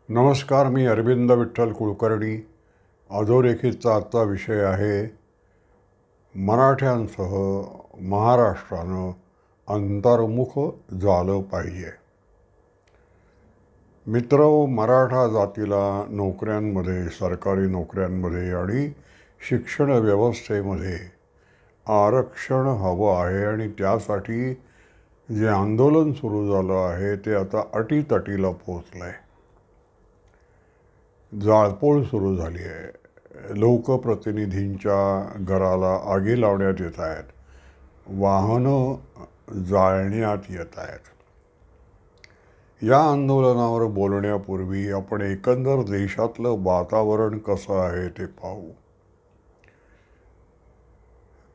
नमस्कार. मी अरविंद विठ्ठल कुलकर्णी. अधोरेखितचा आजचा विषय आहे मराठ्यांसह महाराष्ट्रानं अंतर्मुख झालं पाहिजे. मित्रहो, मराठा जातीला नोकऱ्यांमध्ये, सरकारी नोकऱ्यांमध्ये आणि शिक्षण व्यवस्थेमध्ये आरक्षण हवं आहे आणि त्यासाठी जे आंदोलन सुरू झालं आहे ते आता अटीतटीला पोचलं आहे. जाळपोळ सुरू झाली आहे. लोकप्रतिनिधींच्या घराला आगी लावण्यात येत आहेत. वाहनं जाळण्यात येत आहेत. या आंदोलनावर बोलण्यापूर्वी आपण एकंदर देशातलं वातावरण कसं आहे ते पाहू.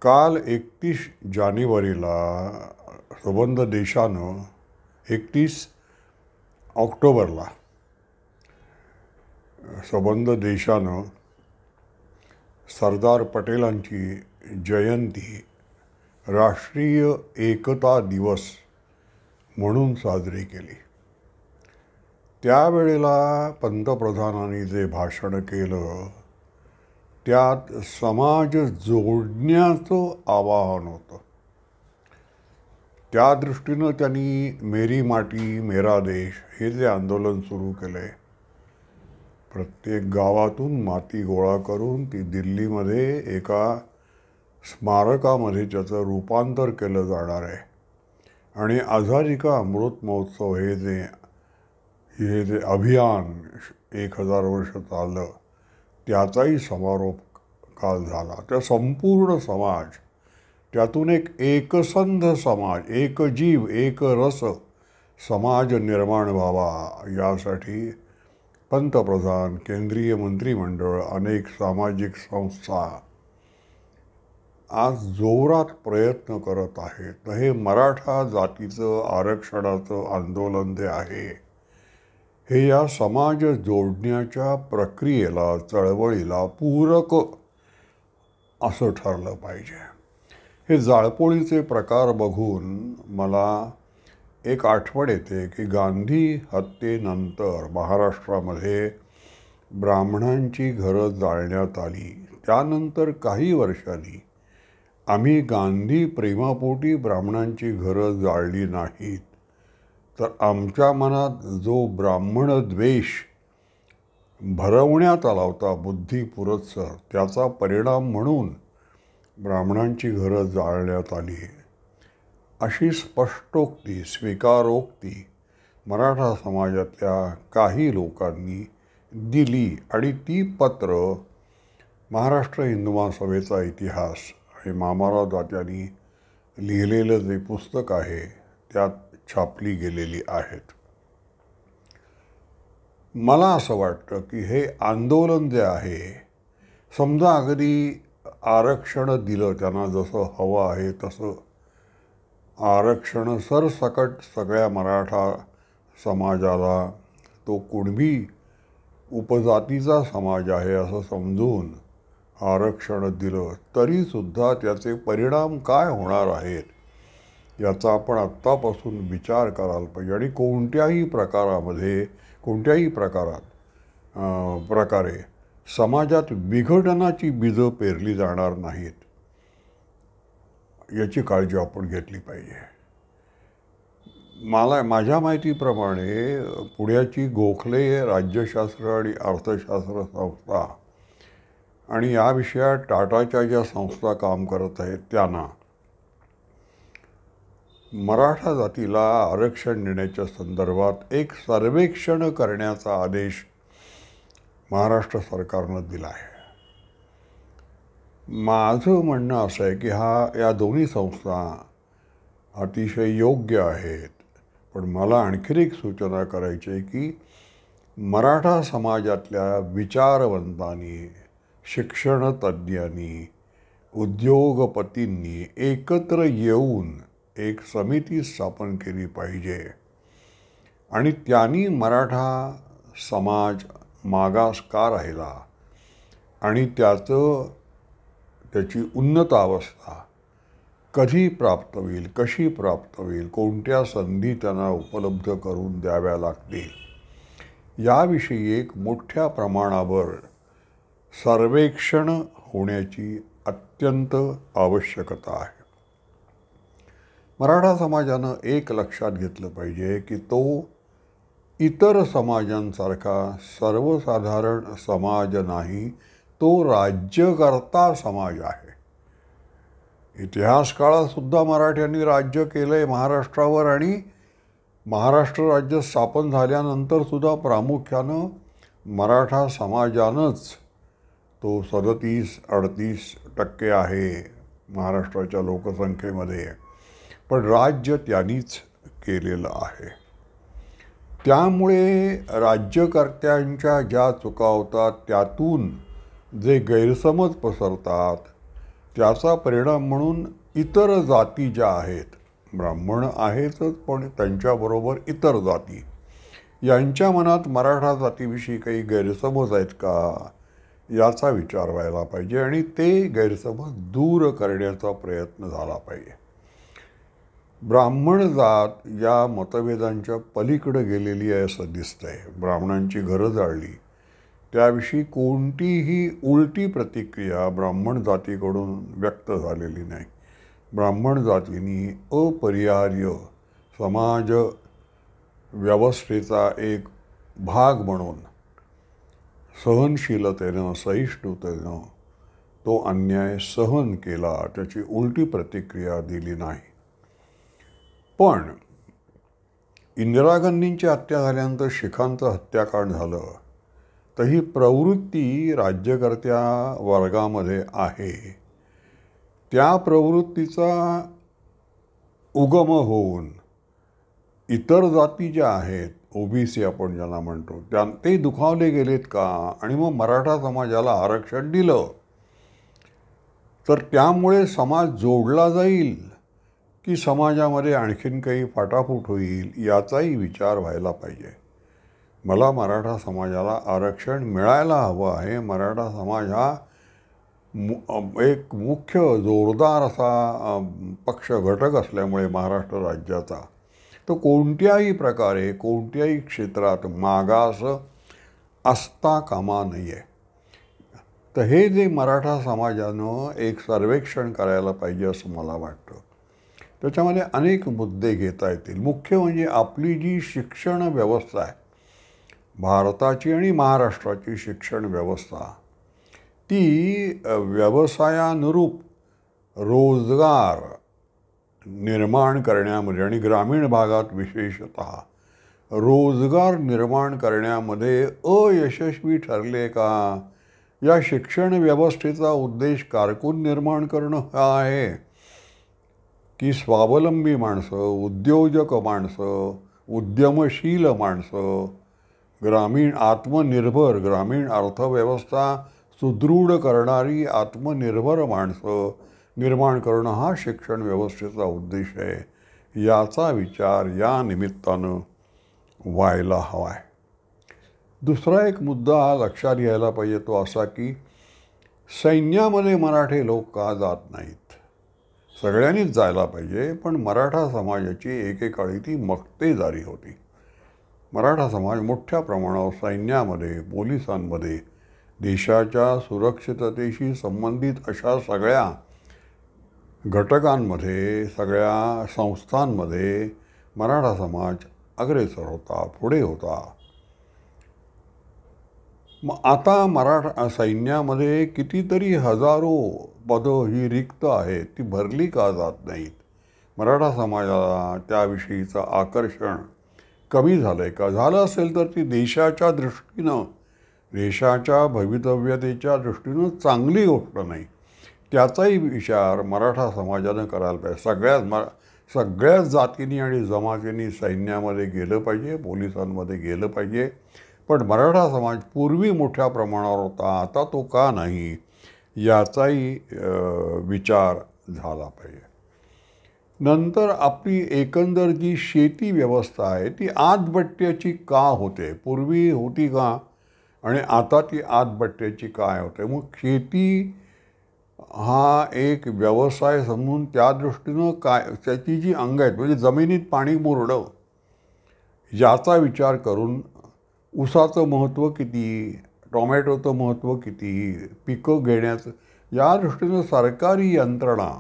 काल 31 जानेवारीला संबंध देशानं 31 ऑक्टोबरला संबंध देशानं सरदार पटेलांची जयंती राष्ट्रीय एकता दिवस म्हणून साजरी केली. त्यावेळेला पंतप्रधानांनी जे भाषण केलं त्यात समाज जोडण्याचं आवाहन होतं. त्या दृष्टीनं त्यांनी मेरी माटी मेरा देश हे जे आंदोलन सुरू केलं आहे, प्रत्येक गावातून माती गोळा करून ती दिल्लीमध्ये एका स्मारकामध्ये त्याचं रूपांतर केलं जाणार आहे आणि आझादी का अमृत महोत्सव हे जे अभियान 1000 वर्ष चाललं त्याचाही समारोप काल झाला. त्या संपूर्ण समाज, त्यातून एक एकसंध समाज, एक जीव एक रस समाज निर्माण व्हावा यासाठी पंतप्रधान, केंद्रीय मंत्रिमंडळ, अनेक सामाजिक संस्था आज जोरात प्रयत्न करत आहेत. हे मराठा जातीचं आरक्षणाचं आंदोलन जे आहे हे या समाज जोडण्याच्या प्रक्रियेला, चळवळीला पूरक असं ठरलं पाहिजे. हे जाळपोळीचे प्रकार बघून मला एक आठवण येते की गांधी हत्येनंतर महाराष्ट्रामध्ये ब्राह्मणांची घरं जाळण्यात आली. त्यानंतर काही वर्षांनी आम्ही गांधी प्रेमापोटी ब्राह्मणांची घरं जाळली नाहीत, तर आमच्या मनात जो ब्राह्मण द्वेष भरवण्यात आला होता बुद्धिपुरस्सर, त्याचा परिणाम म्हणून ब्राह्मणांची घरं जाळण्यात आली अशी स्पष्टोक्ती, स्वीकारोक्ती मराठा समाजातल्या काही लोकांनी दिली आणि ती पत्र महाराष्ट्र हिंदू महासभेचा इतिहास आणि मामाराव दात्यांनी लिहिलेलं जे पुस्तक आहे त्यात छापली गेलेली आहेत. मला असं वाटतं की हे आंदोलन जे आहे, समजा अगदी आरक्षण दिलं त्यांना जसं हवं आहे तसं, आरक्षण सरसकट सगळ्या मराठा समाजाला, तो कुणबी उपजातीचा समाज आहे असं समजून आरक्षण दिलं तरीसुद्धा त्याचे परिणाम काय होणार आहेत याचा आपण आत्तापासून विचार करायला पाहिजे. आणि कोणत्याही प्रकारे समाजात विघटनाची बीजं पेरली जाणार नाहीत याची काळजी आपण घेतली पाहिजे. माझ्या माहितीप्रमाणे पुण्याची गोखले राज्यशास्त्र आणि अर्थशास्त्र संस्था आणि या विषयात टाटाच्या ज्या संस्था काम करत आहेत त्यांना मराठा जातीला आरक्षण देण्याच्या संदर्भात एक सर्वेक्षण करण्याचा आदेश महाराष्ट्र सरकारनं दिला आहे. माझं म्हणणं असं आहे की या दोन्ही संस्था अतिशय योग्य आहेत, पण मला आणखी एक सूचना करायची आहे की मराठा समाजातल्या विचारवंतांनी, शिक्षणतज्ज्ञांनी, उद्योगपतींनी एकत्र येऊन एक समिती स्थापन केली पाहिजे आणि त्यांनी मराठा समाज मागास का राहिला आणि त्याची उन्नत अवस्था कधी प्राप्त होईल, कशी प्राप्त होईल, कोणत्या संधी त्यांना उपलब्ध करून द्याव्या लागतील याविषयी एक मोठ्या प्रमाणावर सर्वेक्षण होण्याची अत्यंत आवश्यकता आहे. मराठा समाजानं एक लक्षात घेतलं पाहिजे की तो इतर समाजांसारखा सर्वसाधारण समाज नाही, तो राज्यकर्ता समाज आहे. इतिहास काळातसुद्धा मराठ्यांनी राज्य केलं आहे महाराष्ट्रावर, आणि महाराष्ट्र राज्य स्थापन झाल्यानंतरसुद्धा प्रामुख्यानं मराठा समाजानंच, तो 37-38% आहे महाराष्ट्राच्या लोकसंख्येमध्ये, पण राज्य त्यांनीच केलेलं आहे. त्यामुळे राज्यकर्त्यांच्या ज्या चुका होतात त्यातून जे गैरसमज पसरतात त्याचा परिणाम म्हणून इतर जाती ज्या आहेत, ब्राह्मण आहेतच पण त्यांच्याबरोबर इतर जाती, यांच्या मनात मराठा जातीविषयी काही गैरसमज आहेत का याचा विचार व्हायला पाहिजे आणि ते गैरसमज दूर करण्याचा प्रयत्न झाला पाहिजे. ब्राह्मण जात या मतभेदांच्या पलीकडे गेलेली आहे असं दिसतंय. ब्राह्मणांची घरं जाळली त्याविषयी कोणतीही उलटी प्रतिक्रिया ब्राह्मण जातीकडून व्यक्त झालेली नाही. ब्राह्मण जातींनी अपरिहार्य समाज व्यवस्थेचा एक भाग म्हणून सहनशीलतेनं, सहिष्णुतेनं तो अन्याय सहन केला, त्याची उलटी प्रतिक्रिया दिली नाही. पण इंदिरा गांधींची हत्या झाल्यानंतर शिखांचं हत्याकांड झालं, तर ही प्रवृत्ती राज्यकर्त्या वर्गामध्ये आहे. त्या प्रवृत्तीचा उगम होऊन इतर जाती ज्या आहेत, ओबीसी आपण ज्यांना म्हणतो, ते दुखावले गेलेत का, आणि मग मराठा समाजाला आरक्षण दिलं तर त्यामुळे समाज जोडला जाईल की समाजामध्ये आणखीन काही फाटाफूट होईल याचाही विचार व्हायला पाहिजे. मला मराठा समाजाला आरक्षण मिळायला हवं आहे. मराठा समाज हा एक मुख्य जोरदार असा पक्ष घटक असल्यामुळे महाराष्ट्र राज्याचा, तो कोणत्याही प्रकारे कोणत्याही क्षेत्रात मागास असता कामा नाही आहे. तर हे जे मराठा समाजानं एक सर्वेक्षण करायला पाहिजे असं मला वाटतं. त्याच्यामध्ये अनेक मुद्दे घेता येतील. मुख्य म्हणजे आपली जी शिक्षण व्यवस्था आहे, भारताची आणि महाराष्ट्राची शिक्षण व्यवस्था, ती व्यवसायानुरूप रोजगार निर्माण करण्यामध्ये आणि ग्रामीण भागात विशेषतः रोजगार निर्माण करण्यामध्ये अयशस्वी ठरले का. या शिक्षण व्यवस्थेचा उद्देश कारकून निर्माण करणं हा आहे की स्वावलंबी माणसं, उद्योजक माणसं, उद्यमशील माणसं, ग्रामीण आत्मनिर्भर, ग्रामीण अर्थव्यवस्था सुदृढ करणारी आत्मनिर्भर माणसं निर्माण करणं हा शिक्षण व्यवस्थेचा उद्देश आहे. याचा विचार या निमित्तानं व्हायला हवा आहे. दुसरा एक मुद्दा हा लक्षात घ्यायला पाहिजे, तो असा की सैन्यामध्ये मराठे लोक का जात नाहीत. सगळ्यांनीच जायला पाहिजे, पण मराठा समाजाची एकेकाळी ती मक्तेदारी होती. मराठा समाज मोठ्या प्रमाणावर सैन्यामध्ये, पोलिसांमध्ये, देशाच्या सुरक्षिततेशी संबंधित अशा सगळ्या घटकांमध्ये, सगळ्या संस्थांमध्ये मराठा समाज अग्रेसर होता, पुढे होता. मग आता मराठा सैन्यामध्ये कितीतरी हजारो पदं ही रिक्त आहेत, ती भरली का जात नाहीत. मराठा समाजाला त्याविषयीचं आकर्षण कमी झालं आहे का. झालं असेल तर ती देशाच्या दृष्टीनं, देशाच्या भवितव्यतेच्या दृष्टीनं चांगली गोष्ट नाही. त्याचाही विचार मराठा समाजानं करायला पाहिजे. सगळ्याच जातींनी आणि जमातींनी सैन्यामध्ये गेलं पाहिजे, पोलिसांमध्ये गेलं पाहिजे. पण मराठा समाज पूर्वी मोठ्या प्रमाणावर होता, आता तो का नाही याचाही विचार झाला पाहिजे. नंतर आपली एकंदर जी शेती व्यवस्था आहे ती आतबट्ट्याची का होते, पूर्वी होती का आणि आता ती आतबट्ट्याची काय होते. मग शेती हा एक व्यवसाय समजून त्या दृष्टीनं काय त्याची जी अंग आहेत, म्हणजे जमिनीत पाणी मुरडं याचा विचार करून ऊसाचं महत्त्व किती, टोमॅटोचं महत्त्व किती, पिकं घेण्याचं, या दृष्टीनं सरकारी यंत्रणा,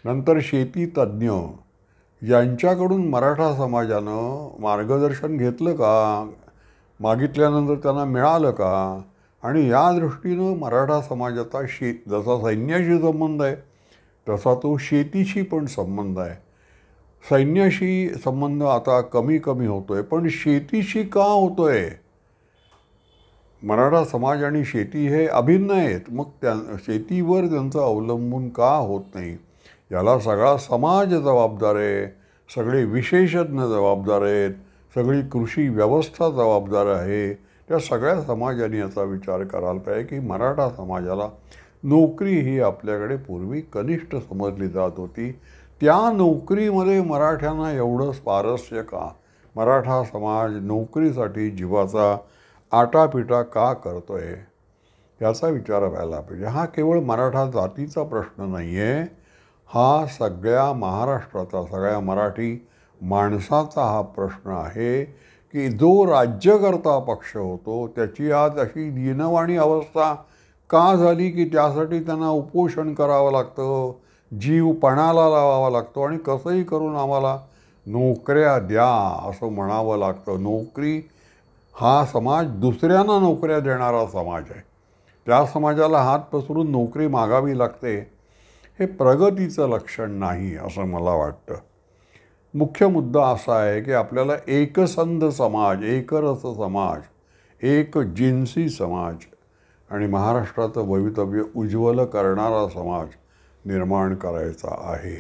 नंतर शेती तज्ज्ञ यांच्याकडून मराठा समाजानं मार्गदर्शन घेतलं का, मागितल्यानंतर त्यांना मिळालं का? आणि या दृष्टीनं मराठा समाजाचा जसा सैन्याशी संबंध आहे तसा तो शेतीशी पण संबंध आहे. सैन्याशी संबंध आता कमी कमी होतो आहे, पण शेतीशी का होतो आहे? मराठा समाज आणि शेती हे अभिन्न आहेत, मग शेतीवर त्यांचं अवलंबून का होत नाही? याला सगळा समाज जबाबदार आहे, सगळे विशेषज्ञ जबाबदार आहेत, सगळी कृषी व्यवस्था जबाबदार आहे. त्या सगळ्या समाजाने याचा विचार करायला पाहिजे की मराठा समाजाला नोकरी ही आपल्याकडे पूर्वी कनिष्ठ समजली जात होती. त्या नोकरीमध्ये मराठ्यांना एवढं स्वारस्य का? मराठा समाज नोकरीसाठी जीवाचा आटापिटा का करतो आहे? याचा विचार व्हायला पाहिजे. हा केवळ मराठा जातीचा प्रश्न नाही आहे, हा सगळ्या महाराष्ट्राचा, सगळ्या मराठी माणसाचा हा प्रश्न आहे की जो राज्यकर्ता पक्ष होतो त्याची आज अशी दीनवाणी अवस्था का झाली की त्यासाठी त्यांना उपोषण करावं लागतं, जीव पणाला लावावा लागतो आणि कसंही करून आम्हाला नोकऱ्या द्या असं म्हणावं लागतं. नोकरी हा समाज दुसऱ्यांना नोकऱ्या देणारा समाज आहे. त्या समाजाला हात पसरून नोकरी मागावी लागते, हे प्रगतीचं लक्षण नाही असं मला वाटतं. मुख्य मुद्दा असा आहे की आपल्याला एकसंध समाज, एकरस समाज, एक जिन्सी समाज आणि महाराष्ट्राचं भवितव्य उज्ज्वल करणारा समाज निर्माण करायचा आहे.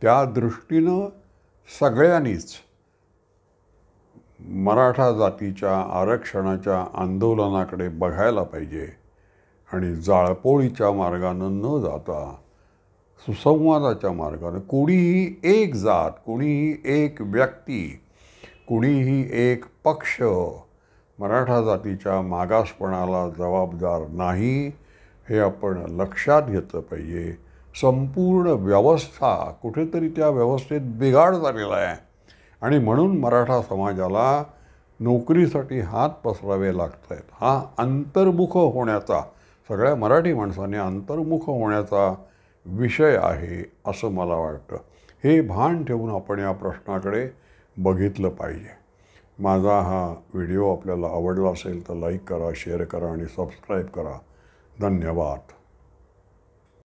त्या दृष्टीनं सगळ्यांनीच मराठा जातीच्या आरक्षणाच्या आंदोलनाकडे बघायला पाहिजे आणि जाळपोळीच्या मार्गानं न जाता सुसंवादाच्या मार्गानं कुणीही एक जात, कुणीही एक व्यक्ती, कुणीही एक पक्ष मराठा जातीच्या मागासपणाला जबाबदार नाही, हे आपण लक्षात घेतलं पाहिजे. संपूर्ण व्यवस्था कुठेतरी त्या व्यवस्थेत बिघाड झालेला आहे आणि म्हणून मराठा समाजाला नोकरीसाठी हात पसरावे लागत आहेत. हा अंतर्मुख होण्याचा, सगळ्या मराठी माणसाने अंतर्मुख होण्याचा विषय आहे असं मला वाटतं. हे भान ठेवून आपण या प्रश्नाकडे बघितलं पाहिजे. माझा हा व्हिडिओ आपल्याला आवडला असेल तर लाईक करा, शेअर करा आणि सबस्क्राईब करा. धन्यवाद.